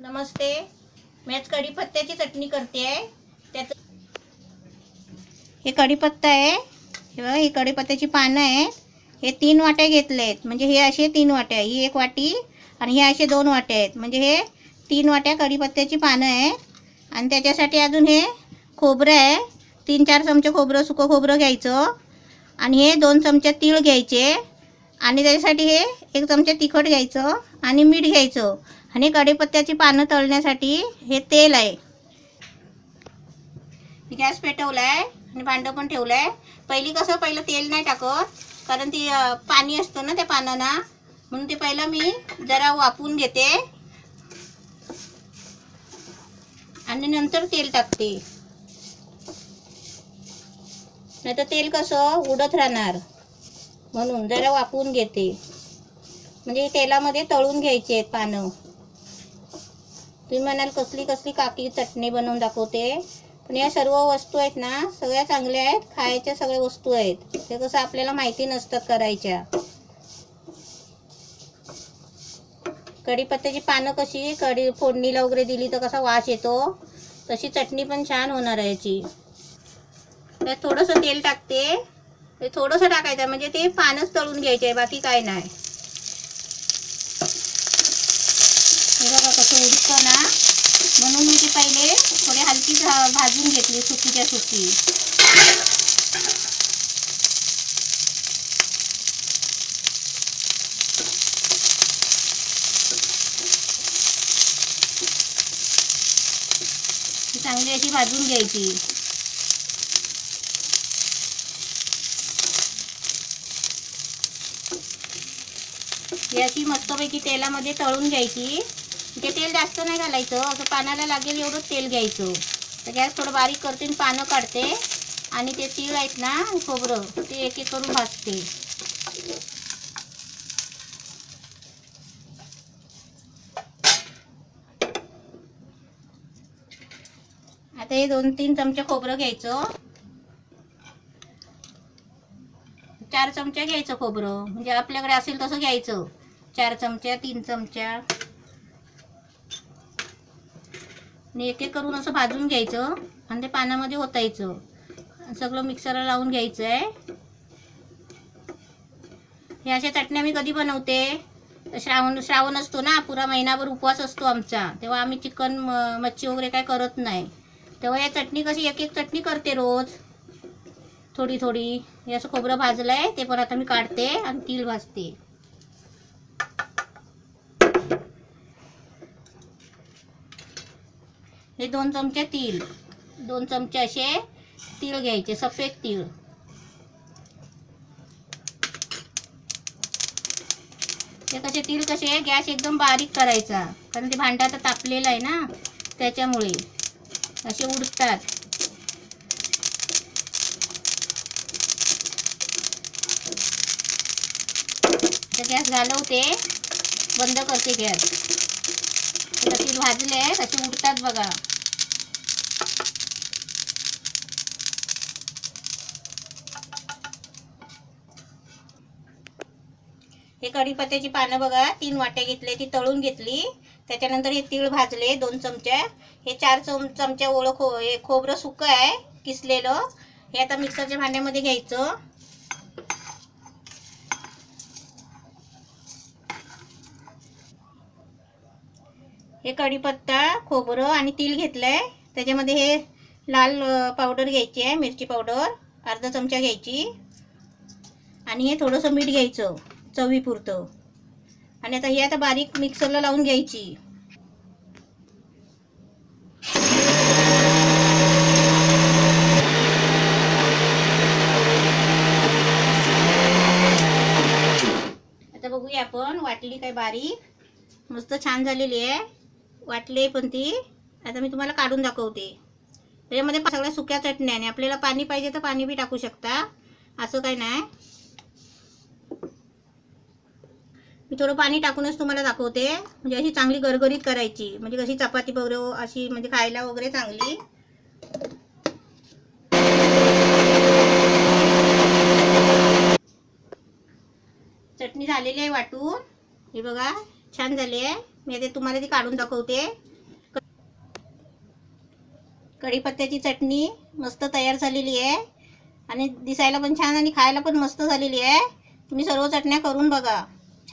नमस्ते. मी आज कढीपत्त्याची चटणी करते आहे. त्याचं हे कढीपत्ता आहे. हे बघा, ही कढीपत्त्याची पानं आहेत. हे 3 वाट्या घेतले आहेत. म्हणजे हे असे 3 वाट्या, ही 1 वाटी आणि हे असे 2 वाट्या आहेत. म्हणजे हे 3 वाट्या कढीपत्त्याची पानं आहे. आणि त्याच्यासाठी अजून हे खोबरं आहे. 3-4 चमचे खोबरं, सुकं खोबरं घ्यायचं. आणि हे 2 चमचे तीळ घ्यायचे. आणि त्याच्यासाठी हे 1 चमचा तिखट घ्यायचं आणि मीठ घ्यायचं. आणि कढीपत्त्याची पानं तळण्यासाठी हे तेल आहे. गॅस पेटवला आहे आणि भांडं पण ठेवलं आहे. पहिलं तेल नाही टाकत, कारण ती पाणी असतं ना त्या पानांना, म्हणून ते पहिलं मी जरा वाफवून घेते आणि नंतर तेल टाकते. नाही तर तेल कसं उडत राहणार, म्हणून जरा वाफवून घेते. म्हणजे तेलामध्ये तळून घ्यायचे आहेत पानं. तुम्ही म्हणाल कसली कसली काकी चटणी बनवून दाखवते, पण या सर्व वस्तू आहेत ना, सगळ्या चांगल्या आहेत. खायच्या सगळ्या वस्तू आहेत. ते कसं आपल्याला माहिती नसतात करायच्या. कढीपत्त्याची पानं कशी फोडणीला वगैरे दिली तर कसा वास येतो, तशी चटणी पण छान होणार आहे याची. त्यात थोडंसं तेल टाकते. ते थोडंसं टाकायचं, म्हणजे ते पानच तळून घ्यायचे आहे, बाकी काय नाही. हे बघा कसं उडतं ना, म्हणून मी ते पहिले थोडे हलकी भाजून घेतली, सुकीच्या सुकी. चांगली अशी भाजून घ्यायची. याची मस्तपैकी तेलामध्ये तळून घ्यायची. ते तेल जास्त नाही घालायचं, असं पानाला लागेल एवढं तेल घ्यायचं. तर गॅस थोडं बारीक करते आणि पानं काढते. आणि ते तीळ आहेत ना, खोबरं, ते एक एक करून भाजते. आता हे 2-3 चमचे खोबरं घ्यायचं. 4 चमचे घ्यायचं खोबरं, म्हणजे आपल्याकडे असेल तसं घ्यायचं. 4 चमच्या, 3 चमच्या, आणि एक एक करून असं भाजून घ्यायचं. आणि ते पानामध्ये ओतायचं. सगळं मिक्सरला लावून घ्यायचं आहे. हे अशा चटण्या मी कधी बनवते, श्रावण असतो ना, पुरा महिनाभर उपवास असतो आमचा, तेव्हा आम्ही चिकन मच्छी वगैरे काय करत नाही. तेव्हा या चटणी कशी एक एक चटणी करते रोज, थोडी थोडी. हे असं खोबरं भाजलं आहे, ते पण आता मी काढते आणि तीळ भाजते. हे 2 चमचे तीळ, 2 चमचे असे तीळ घ्यायचे, सफेद तीळ. ते कसे तीळ कसे गॅस एकदम बारीक करायचा, कारण ते भांडं आता तापलेलं आहे ना, त्याच्यामुळे असे उडतात. गॅस घालवते, बंद करते गॅस. तीळ भाजले आहेत, असे उडतात बघा. हे कढीपत्त्याची पानं बघा, 3 वाट्या घेतले, ती तळून घेतली. त्याच्यानंतर हे तीळ भाजले 2 चमचे. हे 4 चमचे हे खोबरं सुकं आहे किसलेलं. हे आता मिक्सरच्या भांड्यामध्ये घ्यायचं. हे कढीपत्ता, खोबरं आणि तीळ घेतलंय. त्याच्यामध्ये हे लाल पावडर घ्यायची आहे, मिरची पावडर अर्धा चमचा घ्यायची. आणि हे थोडंसं मीठ घ्यायचं चवीपुरतं. आणि आता ही बारीक मिक्सरला लावून घ्यायची. आता बघूया आपण, वाटली काय बारीक, मस्त छान झालेली आहे. वाटली पण ती. आता मी तुम्हाला काढून दाखवते. त्याच्यामध्ये सगळ्या सुक्या चटण्या, आणि आपल्याला पाणी पाहिजे तर पाणी बी टाकू शकता, असं काही नाही. मी थोडं पाणी टाकूनच तुम्हाला दाखवते, म्हणजे अशी चांगली गरगरीत करायची, म्हणजे कशी चपाती वगैरे अशी, म्हणजे खायला वगैरे चांगली. चटणी झालेली आहे वाटून, हे बघा छान झाली आहे. मी आता तुम्हाला ती काढून दाखवते. कढीपत्त्याची चटणी मस्त तयार झालेली आहे आणि दिसायला पण छान आणि खायला पण मस्त झालेली आहे. तुम्ही सर्व चटण्या करून बघा.